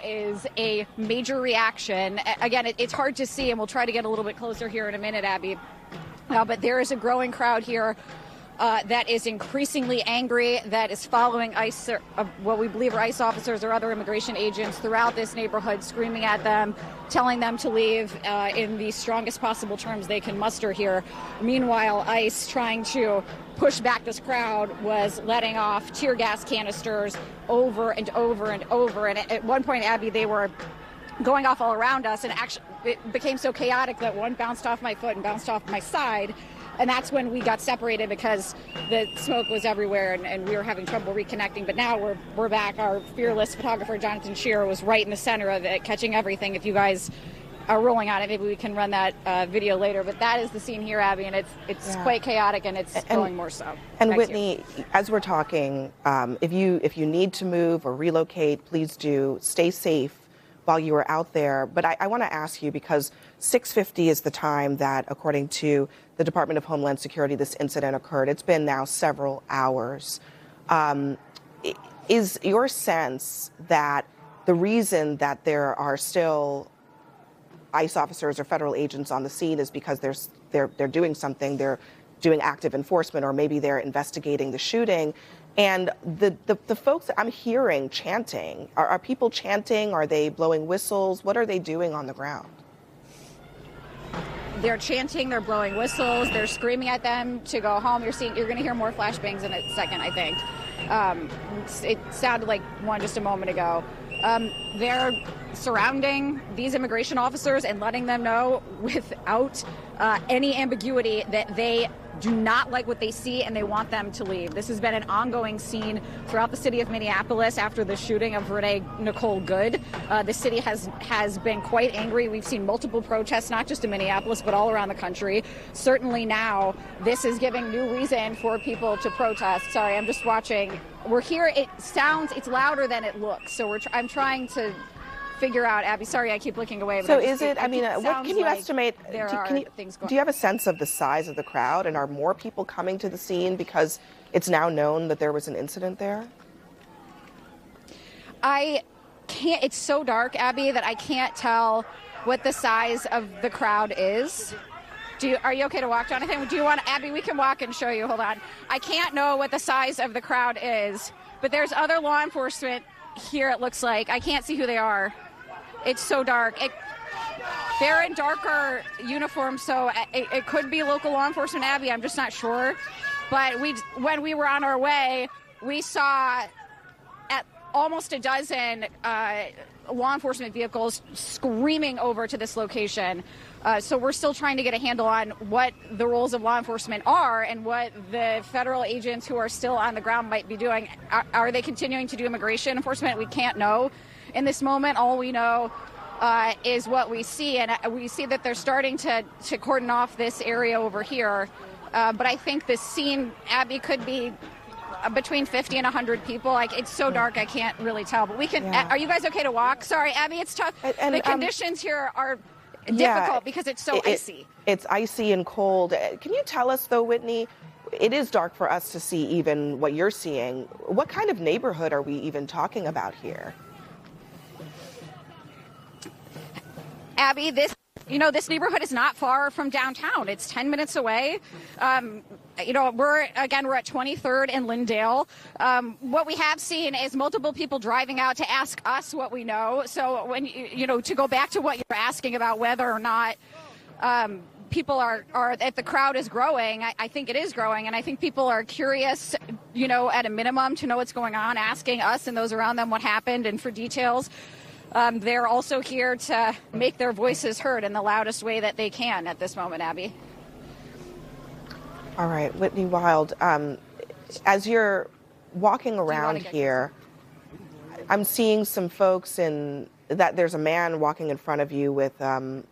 Is a major reaction. Again, it's hard to see, and we'll try to get a little bit closer here in a minute, Abby. But there is a growing crowd here that is increasingly angry, that is following ICE, what we believe are ICE officers or other immigration agents throughout this neighborhood, screaming at them, telling them to leave in the strongest possible terms they can muster here. Meanwhile, ICE, trying to push back this crowd, was letting off tear gas canisters over and over and over. And at one point, Abby, they were going off all around us, and actually it became so chaotic that one bounced off my foot and bounced off my side. And that's when we got separated because the smoke was everywhere and we were having trouble reconnecting. But now we're back. Our fearless photographer, Jonathan Shearer, was right in the center of it, catching everything. If you guys are rolling on it, maybe we can run that video later. But that is the scene here, Abby, and it's quite chaotic, and it's going more so. And Whitney, as we're talking, if you need to move or relocate, please do. Stay safe while you are out there. But I want to ask you, because 6:50 is the time that, according to the Department of Homeland Security, this incident occurred. It's been now several hours. Is your sense that the reason that there are still ICE officers or federal agents on the scene is because they're doing something, they're doing active enforcement, or maybe they're investigating the shooting? And the folks that I'm hearing chanting, are people chanting? Are they blowing whistles? What are they doing on the ground? They're chanting, they're blowing whistles, they're screaming at them to go home. You're going to hear more flashbangs in a second, I think. It sounded like one just a moment ago. They're surrounding these immigration officers and letting them know without any ambiguity that they do not like what they see and they want them to leave. This has been an ongoing scene throughout the city of Minneapolis after the shooting of Renee Nicole Good. The city has been quite angry. We've seen multiple protests, not just in Minneapolis, but all around the country. Certainly now, this is giving new reason for people to protest. Sorry, I'm just watching. We're here. It's louder than it looks. So I'm trying to figure out, Abby, sorry I keep looking away. But so is it, what can you estimate, do you have a sense of the size of the crowd, and are more people coming to the scene because it's now known that there was an incident there? I can't, it's so dark, Abby, that I can't tell what the size of the crowd is. Are you okay to walk, Jonathan? Do you want, Abby, we can walk and show you, hold on. I can't know what the size of the crowd is, but there's other law enforcement here, it looks like. I can't see who they are. It's so dark. They're in darker uniforms, so it could be local law enforcement, Abby. I'm just not sure. But when we were on our way, we saw at almost a dozen law enforcement vehicles screaming over to this location. So we're still trying to get a handle on what the roles of law enforcement are and what the federal agents who are still on the ground might be doing. Are they continuing to do immigration enforcement? We can't know. In this moment, all we know is what we see, and we see that they're starting to cordon off this area over here. But I think this scene, Abby, could be between 50 and 100 people. Like, it's so dark, I can't really tell. But we can. Yeah. Are you guys okay to walk? Sorry, Abby, it's tough. And the conditions here are difficult because it's so icy. It's icy and cold. Can you tell us, though, Whitney? It is dark for us to see even what you're seeing. What kind of neighborhood are we even talking about here? Abby, this neighborhood is not far from downtown. It's 10 minutes away. We're at 23rd and Lindale. What we have seen is multiple people driving out to ask us what we know. So when, to go back to what you're asking about whether or not people are if the crowd is growing, I think it is growing. And I think people are curious, at a minimum to know what's going on, asking us and those around them what happened and for details. They're also here to make their voices heard in the loudest way that they can at this moment, Abby. All right, Whitney Wild, as you're walking around here, I'm seeing some folks that there's a man walking in front of you with, an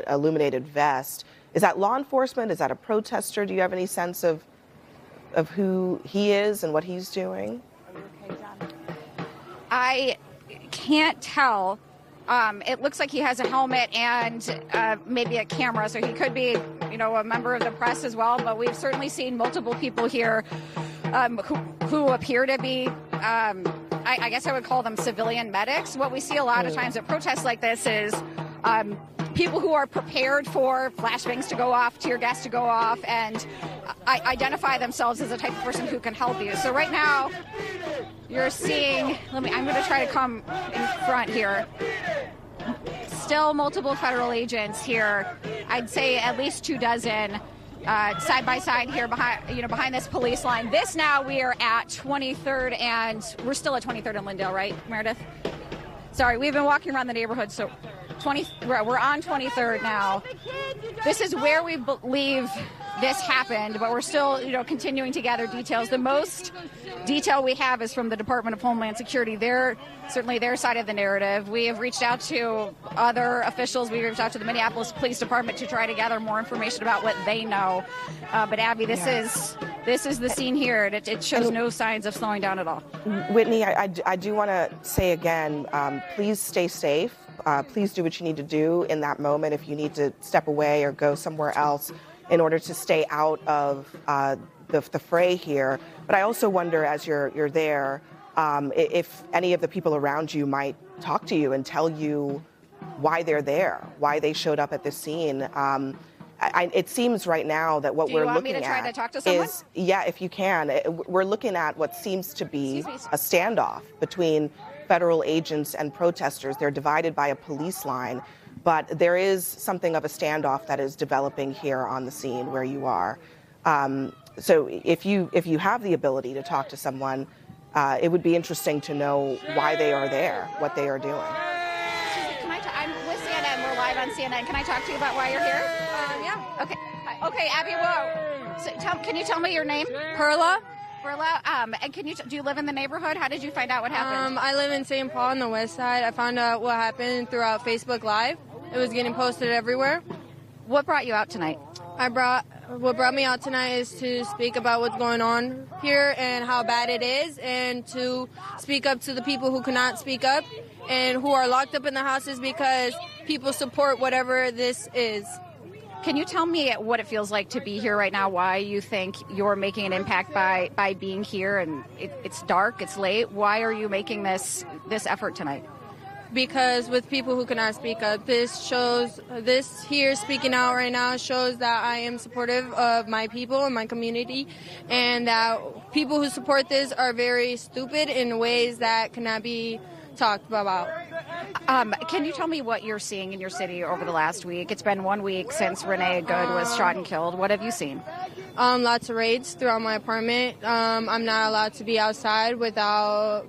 illuminated vest. Is that law enforcement? Is that a protester? Do you have any sense of who he is and what he's doing? Are you okay, John? I can't tell. It looks like he has a helmet and maybe a camera, so he could be, a member of the press as well. But we've certainly seen multiple people here who appear to be I guess I would call them civilian medics. What we see a lot of times at protests like this is people who are prepared for flashbangs to go off, tear gas to go off, and identify themselves as a type of person who can help you. So right now, you're seeing, I'm going to try to come in front here. Still multiple federal agents here. I'd say at least 24 side by side here behind this police line. This now we are at 23rd, and we're still at 23rd and Lindale, right, Meredith? Sorry, we've been walking around the neighborhood, so we're on 23rd now. This is where we believe this happened, but we're still, continuing to gather details. The most detail we have is from the Department of Homeland Security. Certainly their side of the narrative. We have reached out to other officials. We reached out to the Minneapolis Police Department to try to gather more information about what they know. But Abby, this is the scene here. It shows no signs of slowing down at all. Whitney, I do want to say again, please stay safe. Please do what you need to do in that moment. If you need to step away or go somewhere else in order to stay out of the fray here. But I also wonder, as you're there, if any of the people around you might talk to you and tell you why they're there, why they showed up at this scene. It seems right now that what we're looking at Do you want me to try to talk to someone? Yeah, if you can. We're looking at what seems to be a standoff between federal agents and protesters. They're divided by a police line, but there is something of a standoff that is developing here on the scene where you are. So if you have the ability to talk to someone, it would be interesting to know why they are there, what they are doing. I'm with CNN. We're live on CNN. Can I talk to you about why you're here? Yeah. Okay. Okay, Abby. Whoa. So can you tell me your name? Perla. And do you live in the neighborhood? How did you find out what happened? I live in St. Paul on the west side. I found out what happened throughout Facebook Live. It was getting posted everywhere. What brought you out tonight? What brought me out tonight is to speak about what's going on here and how bad it is, and to speak up to the people who cannot speak up and who are locked up in the houses because people support whatever this is. Can you tell me what it feels like to be here right now, why you think you're making an impact by being here? And it's dark, it's late. Why are you making this effort tonight? Because with people who cannot speak up, this here speaking out right now shows that I am supportive of my people and my community, and that people who support this are very stupid in ways that cannot be talked about. Can you tell me what you're seeing in your city over the last week? It's been 1 week since Renee Good was shot and killed. What have you seen? Lots of raids throughout my apartment. I'm not allowed to be outside without